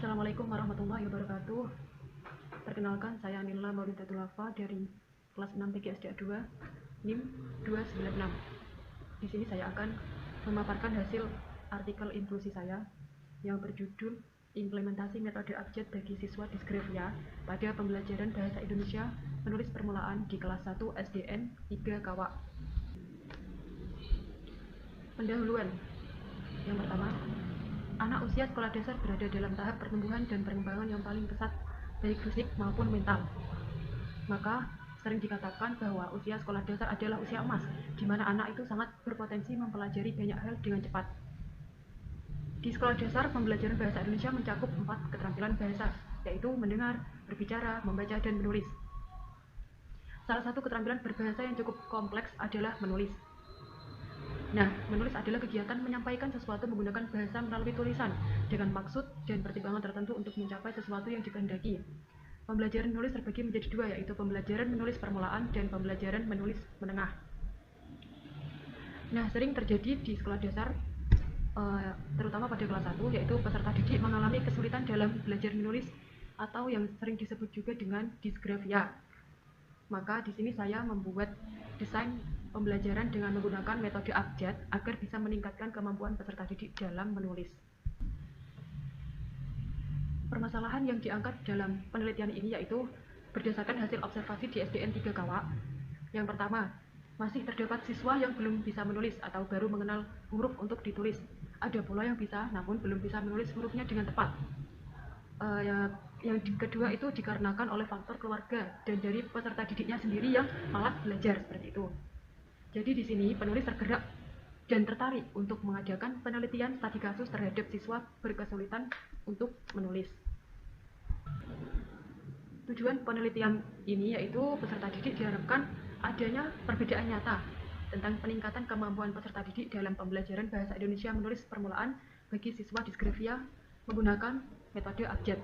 Assalamualaikum warahmatullahi wabarakatuh. Perkenalkan, saya Nila Maulidatul Wafa dari kelas 6 PGSD 2 NIM 296. Di sini saya akan memaparkan hasil artikel inklusi saya yang berjudul Implementasi Metode Abjad bagi Siswa Disgrafia pada Pembelajaran Bahasa Indonesia Menulis Permulaan di kelas 1 SDN 3 Kawak. Pendahuluan. Yang pertama, anak usia sekolah dasar berada dalam tahap pertumbuhan dan perkembangan yang paling pesat, baik fisik maupun mental. Maka sering dikatakan bahwa usia sekolah dasar adalah usia emas, di mana anak itu sangat berpotensi mempelajari banyak hal dengan cepat. Di sekolah dasar, pembelajaran bahasa Indonesia mencakup 4 keterampilan bahasa, yaitu mendengar, berbicara, membaca, dan menulis. Salah satu keterampilan berbahasa yang cukup kompleks adalah menulis. Nah, menulis adalah kegiatan menyampaikan sesuatu menggunakan bahasa melalui tulisan dengan maksud dan pertimbangan tertentu untuk mencapai sesuatu yang dikehendaki. Pembelajaran menulis terbagi menjadi dua, yaitu pembelajaran menulis permulaan dan pembelajaran menulis menengah. Nah, sering terjadi di sekolah dasar, terutama pada kelas 1, yaitu peserta didik mengalami kesulitan dalam belajar menulis atau yang sering disebut juga dengan disgrafia. Maka di sini saya membuat desain pembelajaran dengan menggunakan metode abjad agar bisa meningkatkan kemampuan peserta didik dalam menulis. Permasalahan yang diangkat dalam penelitian ini yaitu berdasarkan hasil observasi di SDN 3 Kawak. Yang pertama, masih terdapat siswa yang belum bisa menulis atau baru mengenal huruf untuk ditulis. Ada pula yang bisa namun belum bisa menulis hurufnya dengan tepat. Yang kedua itu dikarenakan oleh faktor keluarga dan dari peserta didiknya sendiri yang malas belajar seperti itu. Jadi di sini penulis tergerak dan tertarik untuk mengadakan penelitian studi kasus terhadap siswa berkesulitan untuk menulis. Tujuan penelitian ini yaitu peserta didik diharapkan adanya perbedaan nyata tentang peningkatan kemampuan peserta didik dalam pembelajaran bahasa Indonesia menulis permulaan bagi siswa disgrafia menggunakan metode abjad.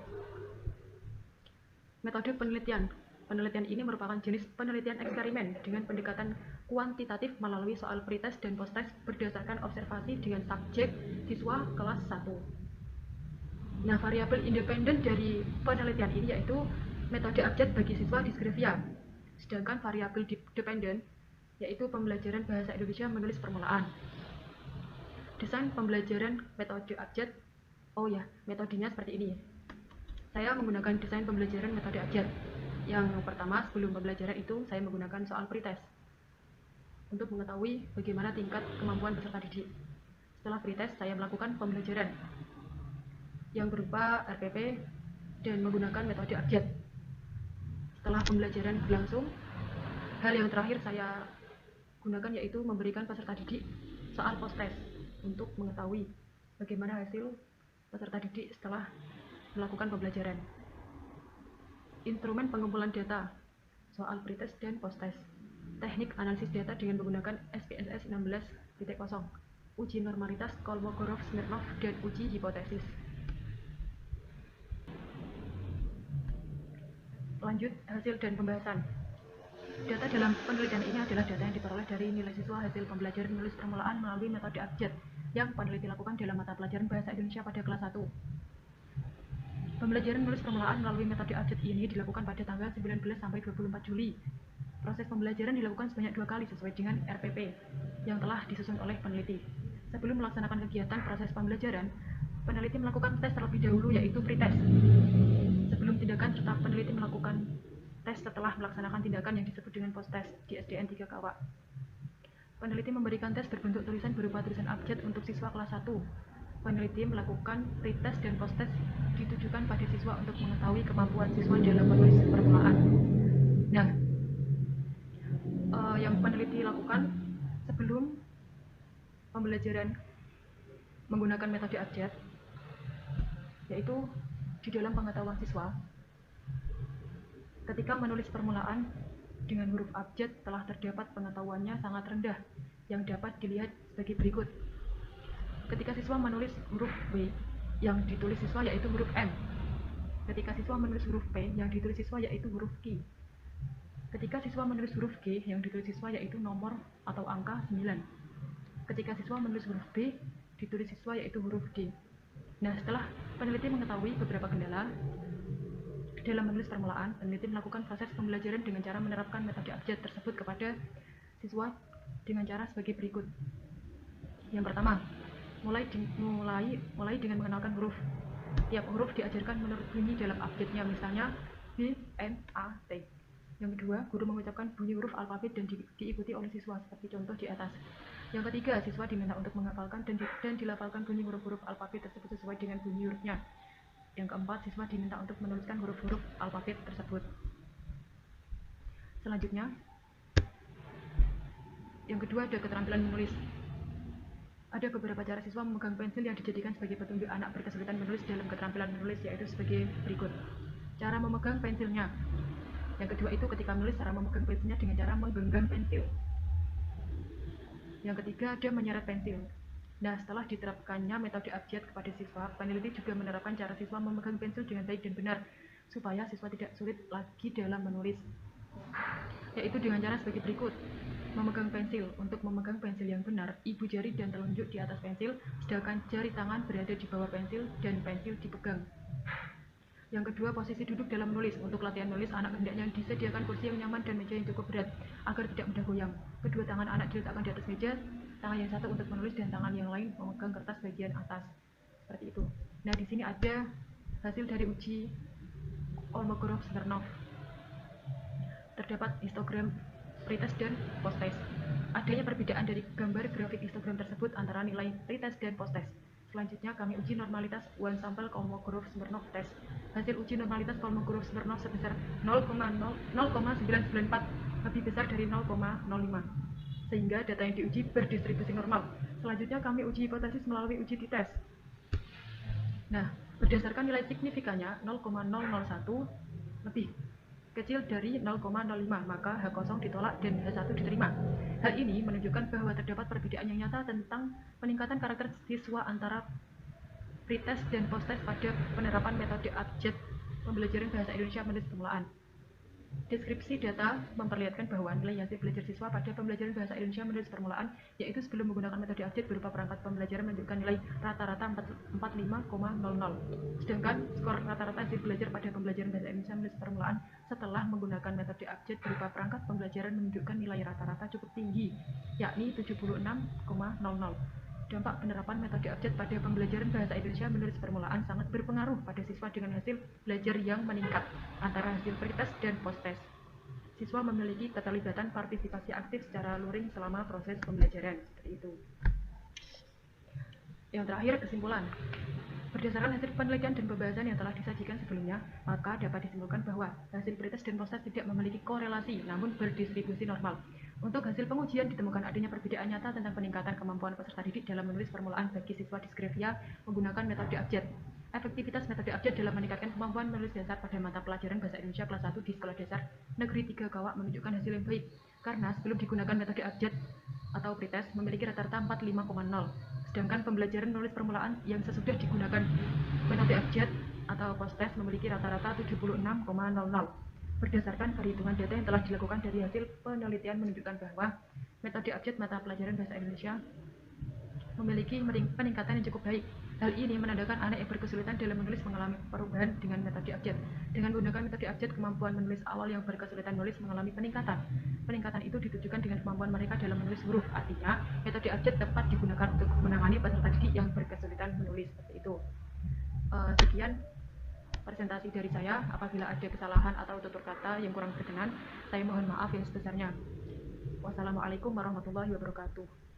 Metode penelitian. Penelitian ini merupakan jenis penelitian eksperimen dengan pendekatan kuantitatif melalui soal pretest dan posttest berdasarkan observasi dengan subjek siswa kelas 1. Nah, variabel independen dari penelitian ini yaitu metode abjad bagi siswa disgrafia. Sedangkan variabel dependen yaitu pembelajaran bahasa Indonesia menulis permulaan. Desain pembelajaran metode abjad. Metodenya seperti ini. Saya menggunakan desain pembelajaran metode abjad. Yang pertama, sebelum pembelajaran itu saya menggunakan soal pretest untuk mengetahui bagaimana tingkat kemampuan peserta didik. Setelah pretest, saya melakukan pembelajaran yang berupa RPP dan menggunakan metode abjad. Setelah pembelajaran berlangsung, hal yang terakhir saya gunakan yaitu memberikan peserta didik soal posttest untuk mengetahui bagaimana hasil peserta didik setelah melakukan pembelajaran. Instrumen pengumpulan data, soal pretest dan posttest. Teknik analisis data dengan menggunakan SPSS 16.0, uji normalitas Kolmogorov-Smirnov, dan uji hipotesis. Lanjut, hasil dan pembahasan. Data dalam penelitian ini adalah data yang diperoleh dari nilai siswa hasil pembelajaran menulis permulaan melalui metode abjad yang peneliti lakukan dalam mata pelajaran bahasa Indonesia pada kelas 1. Pembelajaran menulis permulaan melalui metode abjad ini dilakukan pada tanggal 19 sampai 24 Juli. Proses pembelajaran dilakukan sebanyak 2 kali sesuai dengan RPP yang telah disusun oleh peneliti. Sebelum melaksanakan kegiatan proses pembelajaran, peneliti melakukan tes terlebih dahulu yaitu pretest. Sebelum tindakan, tetap peneliti melakukan tes setelah melaksanakan tindakan yang disebut dengan posttest di SDN 3 Kawak. Peneliti memberikan tes berbentuk tulisan berupa tulisan abjad untuk siswa kelas 1. Peneliti melakukan pretest dan posttest ditujukan pada siswa untuk mengetahui kemampuan siswa dalam menulis permulaan. Nah, yang peneliti lakukan sebelum pembelajaran menggunakan metode abjad yaitu di dalam pengetahuan siswa ketika menulis permulaan dengan huruf abjad telah terdapat pengetahuannya sangat rendah yang dapat dilihat sebagai berikut. Ketika siswa menulis huruf W, yang ditulis siswa yaitu huruf M. Ketika siswa menulis huruf P, yang ditulis siswa yaitu huruf Q. Ketika siswa menulis huruf G, yang ditulis siswa yaitu nomor atau angka 9. Ketika siswa menulis huruf B, ditulis siswa yaitu huruf D. Nah, setelah Peneliti mengetahui beberapa kendala dalam menulis permulaan. Peneliti melakukan proses pembelajaran dengan cara menerapkan metode abjad tersebut kepada siswa dengan cara sebagai berikut. Yang pertama, mulai dengan mengenalkan huruf. Tiap huruf diajarkan menurut bunyi dalam abjadnya, misalnya B, M, A, T. Yang kedua, guru mengucapkan bunyi huruf alfabet dan diikuti oleh siswa seperti contoh di atas. Yang ketiga, siswa diminta untuk menghafalkan dan dilafalkan bunyi huruf-huruf alfabet tersebut sesuai dengan bunyi hurufnya. Yang keempat, siswa diminta untuk menuliskan huruf-huruf alfabet tersebut. Selanjutnya, yang kedua ada keterampilan menulis. Ada beberapa cara siswa memegang pensil yang dijadikan sebagai petunjuk anak berkesulitan menulis dalam keterampilan menulis, yaitu sebagai berikut. Cara memegang pensilnya. Yang kedua itu ketika menulis, cara memegang pensilnya dengan cara menggenggam pensil. Yang ketiga ada menyeret pensil. Nah, setelah diterapkannya metode abjad kepada siswa, peneliti juga menerapkan cara siswa memegang pensil dengan baik dan benar, supaya siswa tidak sulit lagi dalam menulis, yaitu dengan cara sebagai berikut. Memegang pensil. Untuk memegang pensil yang benar, ibu jari dan telunjuk di atas pensil, sedangkan jari tangan berada di bawah pensil dan pensil dipegang. Yang kedua, posisi duduk dalam menulis. Untuk latihan menulis, anak hendaknya disediakan kursi yang nyaman dan meja yang cukup berat agar tidak mudah goyang. Kedua tangan anak diletakkan di atas meja, tangan yang satu untuk menulis dan tangan yang lain memegang kertas bagian atas. Seperti itu. Nah, di sini ada hasil dari uji Kolmogorov-Smirnov. Terdapat histogram pretest dan posttest. Adanya perbedaan dari gambar grafik histogram tersebut antara nilai pretest dan posttest. Selanjutnya kami uji normalitas one sample Kolmogorov-Smirnov test. Hasil uji normalitas Kolmogorov-Smirnov sebesar 0,994, lebih besar dari 0,05, sehingga data yang diuji berdistribusi normal. Selanjutnya kami uji hipotesis melalui uji t-test. Nah, berdasarkan nilai signifikannya 0,001 lebih kecil dari 0,05, maka H0 ditolak dan H1 diterima. Hal ini menunjukkan bahwa terdapat perbedaan yang nyata tentang peningkatan karakter siswa antara pretest dan posttest pada penerapan metode abjad pembelajaran bahasa Indonesia menulis permulaan. Deskripsi data memperlihatkan bahwa nilai hasil belajar siswa pada pembelajaran bahasa Indonesia menulis permulaan, yaitu sebelum menggunakan metode abjad berupa perangkat pembelajaran, menunjukkan nilai rata-rata 45,00. Sedangkan skor rata-rata hasil belajar pada pembelajaran bahasa Indonesia menulis permulaan setelah menggunakan metode abjad berupa perangkat pembelajaran menunjukkan nilai rata-rata cukup tinggi, yakni 76,00. Dampak penerapan metode abjad pada pembelajaran bahasa Indonesia menulis permulaan sangat berpengaruh pada siswa dengan hasil belajar yang meningkat antara hasil pretest dan posttest. Siswa memiliki keterlibatan partisipasi aktif secara luring selama proses pembelajaran. Seperti itu. Yang terakhir, kesimpulan. Berdasarkan hasil penelitian dan pembahasan yang telah disajikan sebelumnya, maka dapat disimpulkan bahwa hasil pretest dan posttest tidak memiliki korelasi, namun berdistribusi normal. Untuk hasil pengujian ditemukan adanya perbedaan nyata tentang peningkatan kemampuan peserta didik dalam menulis permulaan bagi siswa disgrafia menggunakan metode abjad. Efektivitas metode abjad dalam meningkatkan kemampuan menulis dasar pada mata pelajaran bahasa Indonesia kelas 1 di Sekolah Dasar Negeri 3 Kawak menunjukkan hasil yang baik, karena sebelum digunakan metode abjad atau pretest memiliki rata-rata 45,0, sedangkan pembelajaran menulis permulaan yang sesudah digunakan metode abjad atau posttest memiliki rata-rata 76,00. Berdasarkan perhitungan data yang telah dilakukan dari hasil penelitian menunjukkan bahwa metode abjad mata pelajaran bahasa Indonesia memiliki peningkatan yang cukup baik. Hal ini menandakan anak yang berkesulitan dalam menulis mengalami perubahan dengan metode abjad. Dengan menggunakan metode abjad, kemampuan menulis awal yang berkesulitan menulis mengalami peningkatan. Peningkatan itu ditujukan dengan kemampuan mereka dalam menulis huruf. Artinya, metode abjad tepat digunakan untuk menangani peserta didik yang berkesulitan menulis. Seperti itu. Sekian presentasi dari saya. Apabila ada kesalahan atau tutur kata yang kurang berkenan, saya mohon maaf yang sebesarnya. Wassalamualaikum warahmatullahi wabarakatuh.